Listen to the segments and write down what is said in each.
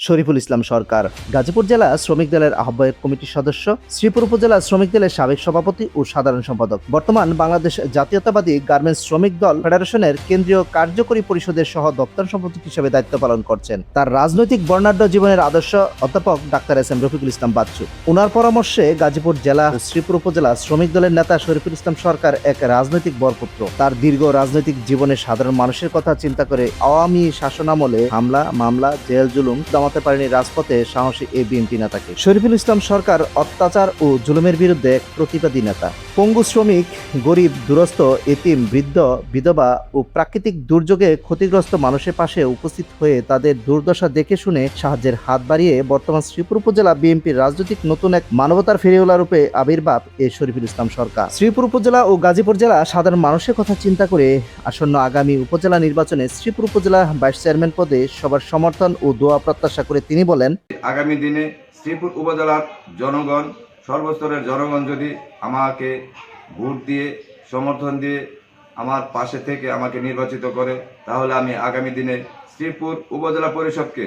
শরীফুল ইসলাম সরকার। গাজীপুর জেলা শ্রমিক দলের আহ্বায়ক কমিটির সদস্য, শ্রীপুর উপজেলা শ্রমিক দলের সাবেক সভাপতি ও সাধারণ সম্পাদক, বর্তমান বাংলাদেশ জাতীয়তাবাদী গার্মেন্টস শ্রমিক দল ফেডারেশনের কেন্দ্রীয় কার্যকরী পরিষদের সহ দপ্তর সম্পাদক হিসেবে দায়িত্ব পালন করছেন। তার রাজনৈতিক বর্ণাঢ্য জীবনের আদর্শ অধ্যাপক doctor S M Rafiqul Islam Bachchu. ওনার পরামর্শে গাজীপুর জেলা ও শ্রীপুর উপজেলা শ্রমিক দলের নেতা শরীফুল ইসলাম সরকার এক রাজনৈতিক বরপুত্র। তার দীর্ঘ রাজনৈতিক জীবনে সাধারণ মানুষের কথা চিন্তা করে আওয়ামী শাসনামলে হামলা, মামলা, জেল জুলুম দমাতে পারেনি রাজপথে সাহসী এই বিএনপি নেতাকে। শরীফুল ইসলাম সরকার অত্যাচার ও জুলুমের বিরুদ্ধে এক প্রতিবাদী নেতা। পঙ্গু শ্রমিক, গরিব, দুরস্থ, এতিম, বৃদ্ধ, বিধবা ও প্রাকৃতিক দুর্যোগে ক্ষতিগ্রস্ত মানুষের পাশে উপস্থিত হয়ে তাদের দুর্দশা দেখে শুনে সাহায্যের হাত বাড়িয়ে বর্তমান শ্রীপুর উপজেলা বিএনপির রাজনৈতিক নতুন এক মানবতার ফেরিওয়ালা রূপে আবির্ভাব এই শরীফুল ইসলাম সরকার। শ্রীপুর উপজেলা ও গাজীপুর জেলা সাধারণ মানুষের কথা চিন্তা করে আসন্ন আগামী উপজেলা নির্বাচনে শ্রীপুর উপজেলা ভাইস চেয়ারম্যান পদে সবার সমর্থন ও দোয়া প্রত্যাশা করে তিনি বলেন, আগামী দিনে শ্রীপুর উপজেলার জনগণ, সর্বস্তরের জনগণ যদি আমাকে ভোট দিয়ে, সমর্থন দিয়ে আমার পাশে থেকে আমাকে নির্বাচিত করে, তাহলে আমি আগামী দিনে শ্রীপুর উপজেলা পরিষদকে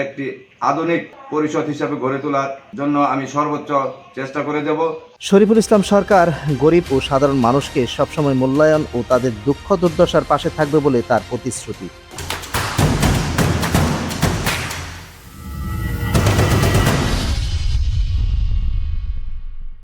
একটি আধুনিক পরিষদ হিসাবে গড়ে তোলার জন্য আমি সর্বোচ্চ চেষ্টা করে যাব। শরীফুল ইসলাম সরকার গরিব ও সাধারণ মানুষকে সবসময় মূল্যায়ন ও তাদের দুঃখ দুর্দশার পাশে থাকবে বলে তার প্রতিশ্রুতি।